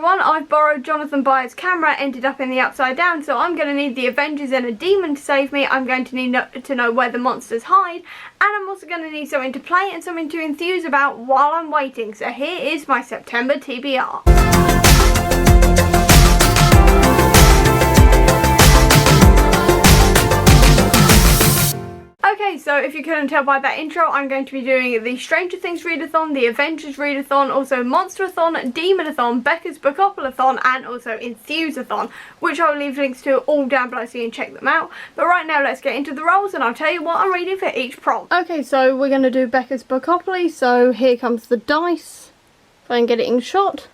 one, I've borrowed Jonathan Byers' camera, ended up in the Upside Down, so I'm going to need the Avengers and a demon to save me. I'm going to need to know where the monsters hide, and I'm also going to need something to play and something to enthuse about while I'm waiting. So here is my September TBR. Okay, so if you couldn't tell by that intro, I'm going to be doing the Stranger Things Readathon, the Avengers Readathon, also Monsterathon, Demonathon, Becca's Bookoplathon, and also Enthusathon, which I'll leave links to all down below so you can check them out. But right now, let's get into the roles and I'll tell you what I'm reading for each prompt. Okay, so we're going to do Becca's Bookopoly, so here comes the dice. If I can get it in shot.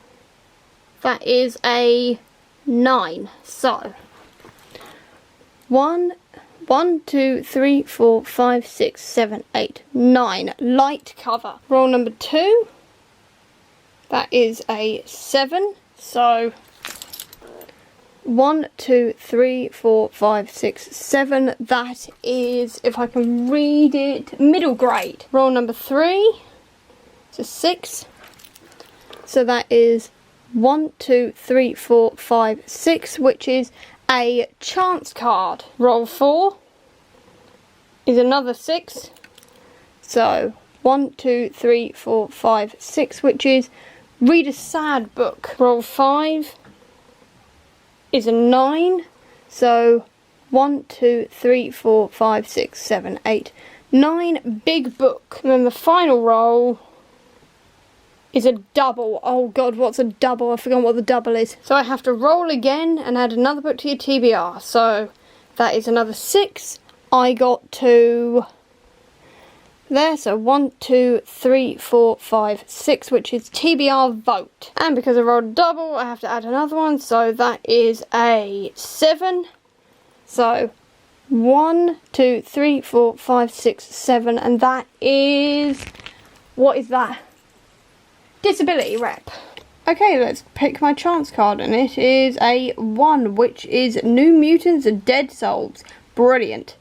That is a 9. So, 1, 2, 3, 4, 5, 6, 7, 8, 9. Light cover. Roll number 2. That is a 7. So 1, 2, 3, 4, 5, 6, 7. That is, if I can read it, middle grade. Roll number 3. It's a 6. So that is 1, 2, 3, 4, 5, 6, which is a chance card. Roll 4 is another 6. So 1, 2, 3, 4, 5, 6, which is read a sad book. Roll 5 is a 9. So 1, 2, 3, 4, 5, 6, 7, 8, 9. Big book. And then the final roll is a double. Oh god, what's a double? I've forgotten what the double is. So I have to roll again and add another book to your TBR. So that is another 6. I got to there. So 1, 2, 3, 4, 5, 6, which is TBR vote. And because I rolled a double, I have to add another one. So that is a 7. So 1, 2, 3, 4, 5, 6, 7. And that is, what is that? Disability rep. Okay, let's pick my chance card, and it is a 1, which is New Mutants and Dead Souls. Brilliant.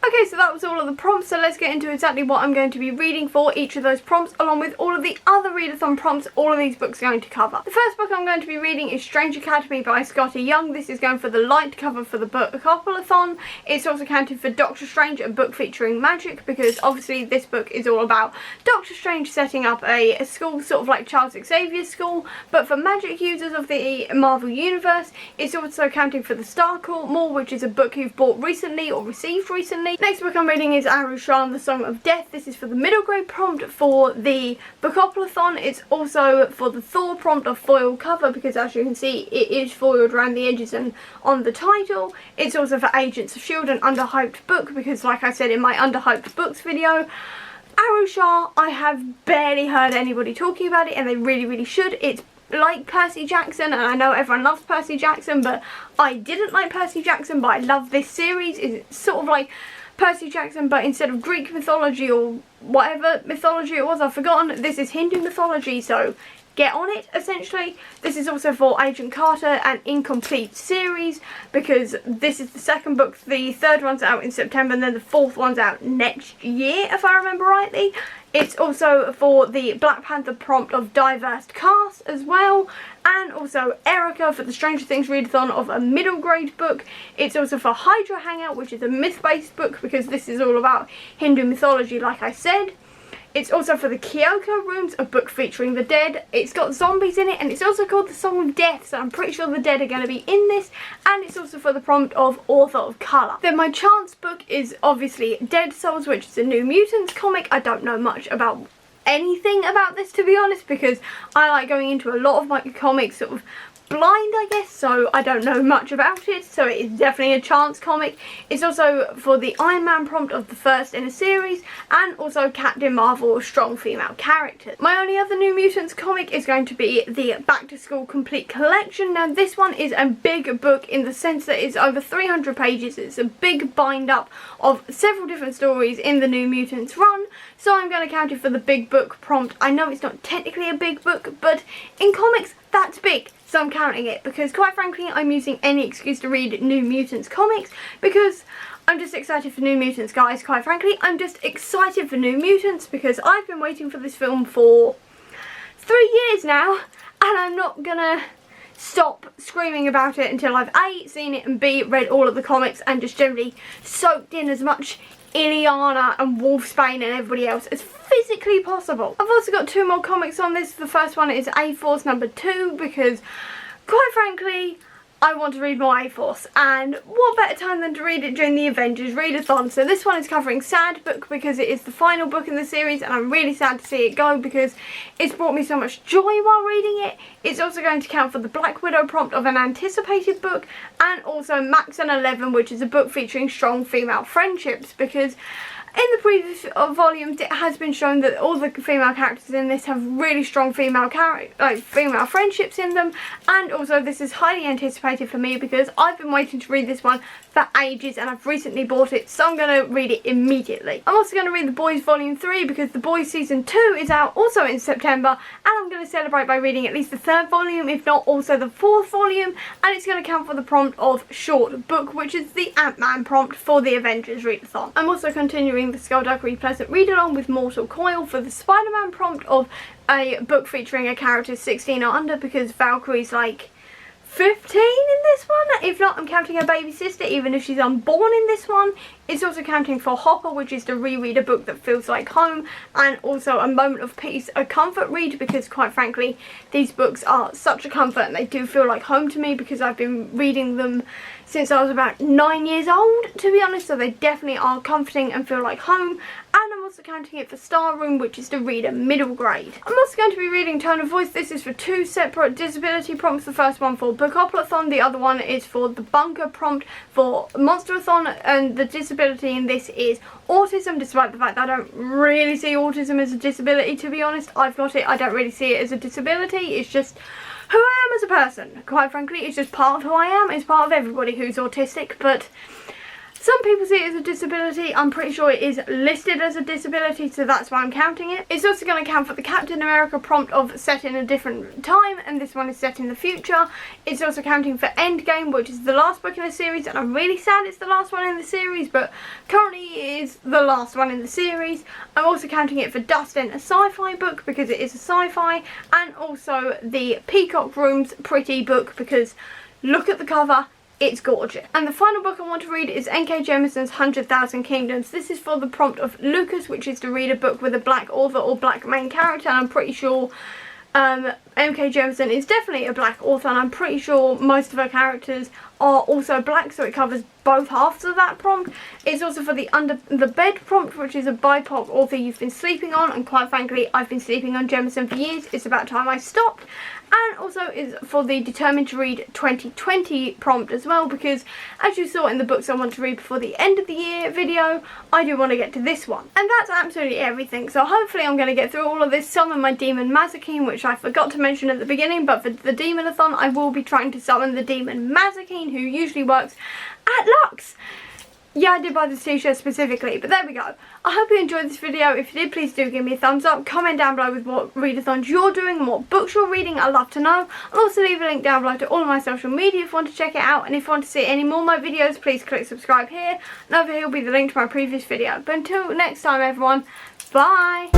Okay, so that was all of the prompts, so let's get into exactly what I'm going to be reading for each of those prompts, along with all of the other readathon prompts all of these books are going to cover. The first book I'm going to be reading is Strange Academy by Scotty Young. This is going for the light cover for the Bookoplathon. It's also counted for Doctor Strange, a book featuring magic, because obviously this book is all about Doctor Strange setting up a school, sort of like Charles Xavier's school, but for magic users of the Marvel Universe. It's also counting for the Star Court Mall, which is a book you've bought recently or received recently. Next book I'm reading is Arusha and the Song of Death. This is for the middle grade prompt for the Bookoplathon. It's also for the Thor prompt of foil cover, because as you can see it is foiled around the edges and on the title. It's also for Agents of S.H.I.E.L.D., an underhyped book, because like I said in my underhyped books video, Arusha, I have barely heard anybody talking about it, and they really should. It's like Percy Jackson, and I know everyone loves Percy Jackson, but I didn't like Percy Jackson, but I love this series. It's sort of like Percy Jackson, but instead of Greek mythology or whatever mythology it was, I've forgotten, this is Hindu mythology, so get on it, essentially. This is also for Agent Carter, an incomplete series, because this is the second book. The third one's out in September, and then the fourth one's out next year, if I remember rightly. It's also for the Black Panther prompt of diverse cast as well, and also Erica for the Stranger Things Readathon of a middle grade book. It's also for Hydra Hangout, which is a myth-based book, because this is all about Hindu mythology, like I said. It's also for the Kyoko Rooms, a book featuring the dead. It's got zombies in it, and it's also called the Song of Death, so I'm pretty sure the dead are going to be in this. And it's also for the prompt of Author of Colour. Then my chance book is obviously Dead Souls, which is a New Mutants comic. I don't know much about anything about this, to be honest, because I like going into a lot of my comics sort of blind, I guess, so I don't know much about it, so it is definitely a chance comic. It's also for the Iron Man prompt of the first in a series, and also Captain Marvel, strong female characters. My only other New Mutants comic is going to be the Back to School Complete Collection. Now this one is a big book in the sense that it's over 300 pages. It's a big bind up of several different stories in the New Mutants run, so I'm going to count it for the big book prompt. I know it's not technically a big book, but in comics that's big. So I'm counting it, because quite frankly I'm using any excuse to read New Mutants comics, because I'm just excited for New Mutants, guys. Quite frankly, I'm just excited for New Mutants, because I've been waiting for this film for 3 years now, and I'm not gonna stop screaming about it until I've A, seen it, and B, read all of the comics and just generally soaked in as much Illyana and Wolfsbane and everybody else as physically possible. I've also got 2 more comics on this. The first one is A-Force number 2 because, quite frankly, I want to read more A-Force, and what better time than to read it during the Avengers Readathon. So this one is covering Sad Book because it is the final book in the series, and I'm really sad to see it go because it's brought me so much joy while reading it. It's also going to count for the Black Widow prompt of an anticipated book, and also Max and 11, which is a book featuring strong female friendships, because in the previous volumes it has been shown that all the female characters in this have really strong female friendships in them, and also this is highly anticipated for me because I've been waiting to read this one for ages and I've recently bought it, so I'm going to read it immediately. I'm also going to read The Boys Volume 3 because The Boys Season 2 is out also in September, and I'm going to celebrate by reading at least the 3rd volume, if not also the 4th volume, and it's going to count for the prompt of Short Book, which is the Ant-Man prompt for the Avengers Readathon. I'm also continuing the Skullduggery Pleasant Read-Along with Mortal Coil for the Spider-Man prompt of a book featuring a character 16 or under because Valkyrie's like 15 in this one. If not, I'm counting her baby sister, even if she's unborn in this one. It's also counting for Hopper, which is to reread a book that feels like home, and also A Moment of Peace, a comfort read, because quite frankly these books are such a comfort and they do feel like home to me because I've been reading them since I was about 9 years old, to be honest, so they definitely are comforting and feel like home. And I'm also counting it for Star Room, which is to read a middle grade. I'm also going to be reading Tone of Voice. This is for 2 separate disability prompts. The first one for Bookoplathon, the other one is for the Bunker prompt for Monsterathon, and the disability in this is autism, despite the fact that I don't really see autism as a disability, to be honest. I've got it, I don't really see it as a disability, it's just who I am as a person. Quite frankly, it's just part of who I am. It's part of everybody who's autistic, but some people see it as a disability. I'm pretty sure it is listed as a disability, so that's why I'm counting it. It's also going to count for the Captain America prompt of set in a different time, and this one is set in the future. It's also counting for Endgame, which is the last book in the series, and I'm really sad it's the last one in the series, but currently it is the last one in the series. I'm also counting it for Dustin, a sci-fi book, because it is a sci-fi, and also the Peacock Rooms Pretty book, because look at the cover. It's gorgeous. And the final book I want to read is N.K. Jemisin's 100,000 Kingdoms. This is for the prompt of Lucas, which is to read a book with a black author or black main character, and I'm pretty sure M.K. Jemisin is definitely a black author, and I'm pretty sure most of her characters are also black, so it covers both halves of that prompt. It's also for the Under the Bed prompt, which is a BIPOC author you've been sleeping on, and quite frankly I've been sleeping on Jemisin for years. It's about time I stopped. And also is for the Determined to Read 2020 prompt as well, because as you saw in the books I want to read before the end of the year video, I do want to get to this one. And that's absolutely everything, so hopefully I'm going to get through all of this. Summon my Demon Mazikeen, which I forgot to mention at the beginning, but for the Demonathon I will be trying to summon the Demon Mazikeen, who usually works at Lux. Yeah, I did buy this t-shirt specifically, but there we go. I hope you enjoyed this video. If you did, please do give me a thumbs up. Comment down below with what readathons you're doing and what books you're reading. I'd love to know. I'll also leave a link down below to all of my social media if you want to check it out. And if you want to see any more of my videos, please click subscribe here. And over here will be the link to my previous video. But until next time, everyone, bye!